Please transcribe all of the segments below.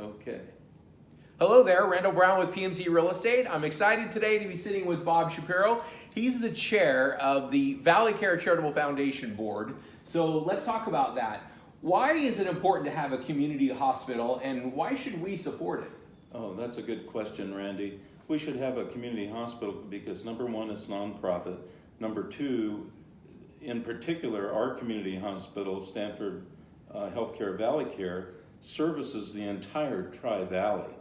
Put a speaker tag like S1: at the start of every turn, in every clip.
S1: Okay.
S2: Hello there, Randall Brown with PMZ Real Estate. I'm excited today to be sitting with Bob Shapiro. He's the chair of the Valley Care Charitable Foundation Board. So let's talk about that. Why is it important to have a community hospital, and why should we support it?
S1: Oh, that's a good question, Randy. We should have a community hospital because number one, it's nonprofit. Number two, in particular, our community hospital, Stanford Healthcare Valley Care, services the entire Tri-Valley.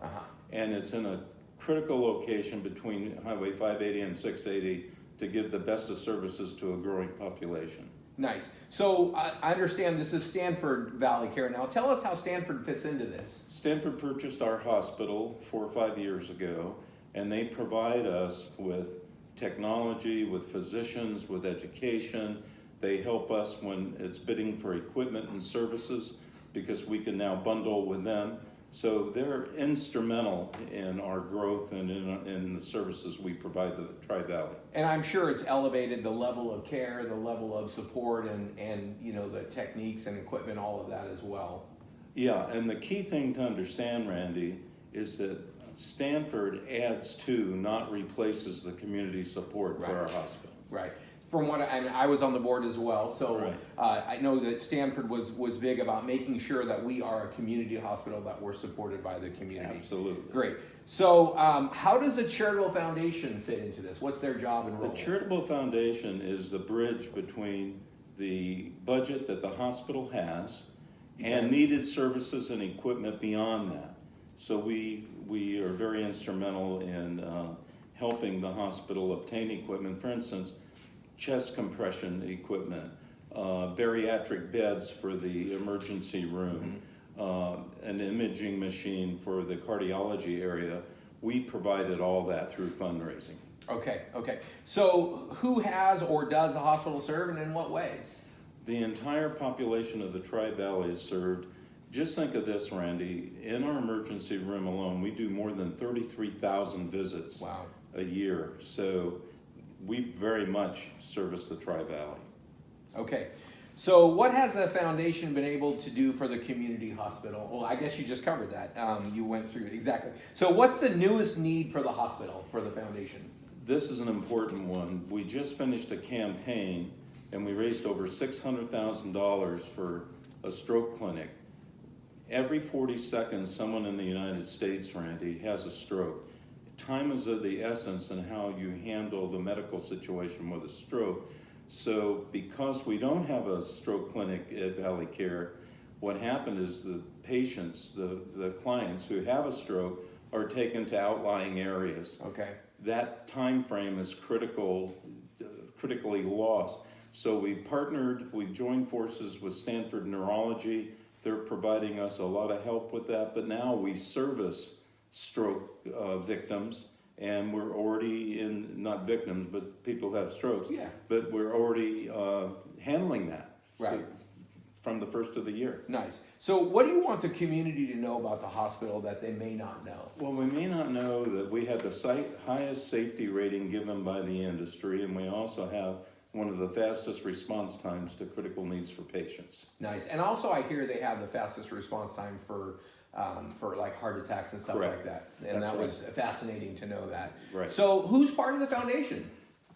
S1: And it's in a critical location between Highway 580 and 680 to give the best of services to a growing population.
S2: Nice. So I understand this is Stanford Valley Care. Now tell us how Stanford fits into this.
S1: Stanford purchased our hospital 4 or 5 years ago, and they provide us with technology, with physicians, with education. They help us when it's bidding for equipment and services because we can now bundle with them. So they're instrumental in our growth and in the services we provide the Tri-Valley.
S2: And I'm sure it's elevated the level of care, the level of support, and you know, the techniques and equipment, all of that as well.
S1: Yeah, and the key thing to understand, Randy, is that Stanford adds to, not replaces, the community support for our hospital.
S2: Right. From what I was on the board as well, so I know that Stanford was big about making sure that we are a community hospital, that we're supported by the community.
S1: Absolutely.
S2: Great. So how does a charitable foundation fit into this? What's their job and role?
S1: The charitable foundation is the bridge between the budget that the hospital has and needed services and equipment beyond that. So we are very instrumental in helping the hospital obtain equipment. For instance, chest compression equipment, bariatric beds for the emergency room, an imaging machine for the cardiology area. We provided all that through fundraising.
S2: Okay. So who has or does the hospital serve, and in what ways?
S1: The entire population of the Tri-Valley is served. Just think of this, Randy. In our emergency room alone, we do more than 33,000 visits a year. So we very much service the Tri-Valley.
S2: Okay. So what has the foundation been able to do for the community hospital? Well, I guess you just covered that. You went through exactly. So what's the newest need for the hospital, for the foundation?
S1: This is an important one. We just finished a campaign and we raised over $600,000 for a stroke clinic. Every 40 seconds, someone in the United States, Randy, has a stroke. Time is of the essence in how you handle the medical situation with a stroke. So because we don't have a stroke clinic at Valley Care, what happened is the patients, the clients who have a stroke are taken to outlying areas.
S2: Okay.
S1: That time frame is critically lost. So we joined forces with Stanford Neurology. They're providing us a lot of help with that, but now we service stroke victims, and we're already not victims, but people who have strokes.
S2: Yeah.
S1: But we're already handling that.
S2: Right.
S1: So, from the first of the year.
S2: Nice. So what do you want the community to know about the hospital that they may not know?
S1: Well, we may not know that we have the highest safety rating given by the industry, and we also have one of the fastest response times to critical needs for patients.
S2: Nice. And also I hear they have the fastest response time for like heart attacks and stuff like that. And that was fascinating to know that.
S1: Right.
S2: So who's part of the foundation?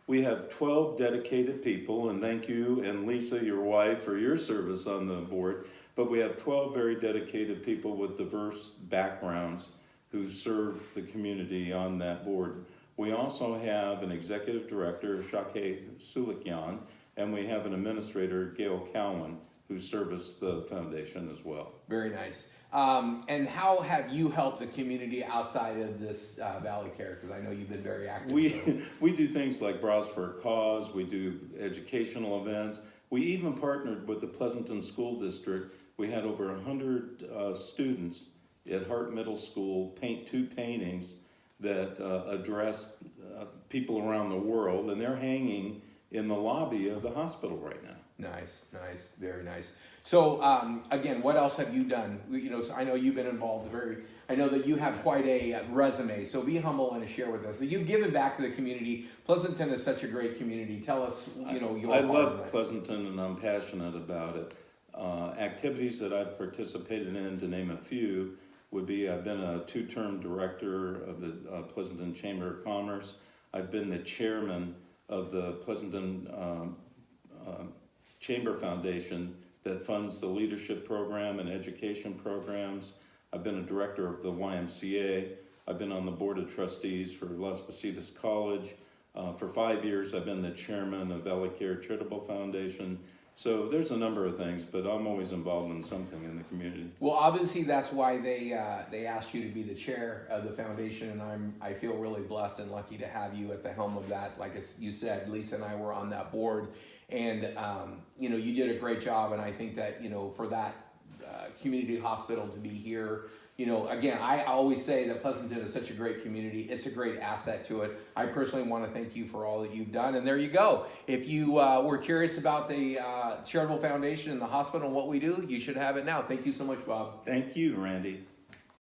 S1: We have 12 dedicated people, and thank you and Lisa, your wife, for your service on the board. But we have 12 very dedicated people with diverse backgrounds who serve the community on that board. We also have an executive director, Shakeh Sulikyan, and we have an administrator, Gail Cowan, who service the foundation as well.
S2: Very nice. And how have you helped the community outside of this Valley Care? Because I know you've been very active.
S1: We do things like Bras for a Cause. We do educational events. We even partnered with the Pleasanton School District. We had over 100 students at Hart Middle School paint 2 paintings that address people around the world, and they're hanging in the lobby of the hospital right now.
S2: Nice, very nice. So again, what else have you done? You know, so I know you've been involved I know that you have quite a resume, so be humble and share with us. So you've given back to the community. Pleasanton is such a great community. Tell us, your
S1: I love Pleasanton, and I'm passionate about it. Activities that I've participated in, to name a few, would be community. I've been a two-term director of the Pleasanton Chamber of Commerce. I've been the chairman of the Pleasanton Chamber Foundation that funds the leadership program and education programs. I've been a director of the YMCA. I've been on the board of trustees for Las Positas College. For 5 years, I've been the chairman of Valley Care Charitable Foundation. So there's a number of things, but I'm always involved in something in the community.
S2: Well, obviously that's why they asked you to be the chair of the foundation, and I feel really blessed and lucky to have you at the helm of that. Like you said, Lisa and I were on that board, and you know, you did a great job, and I think that, you know, for that community hospital to be here, you know, again, I always say that Pleasanton is such a great community. It's a great asset to it. I personally want to thank you for all that you've done. And there you go. If you were curious about the Charitable Foundation and the hospital and what we do, you should have it now. Thank you so much, Bob.
S1: Thank you, Randy.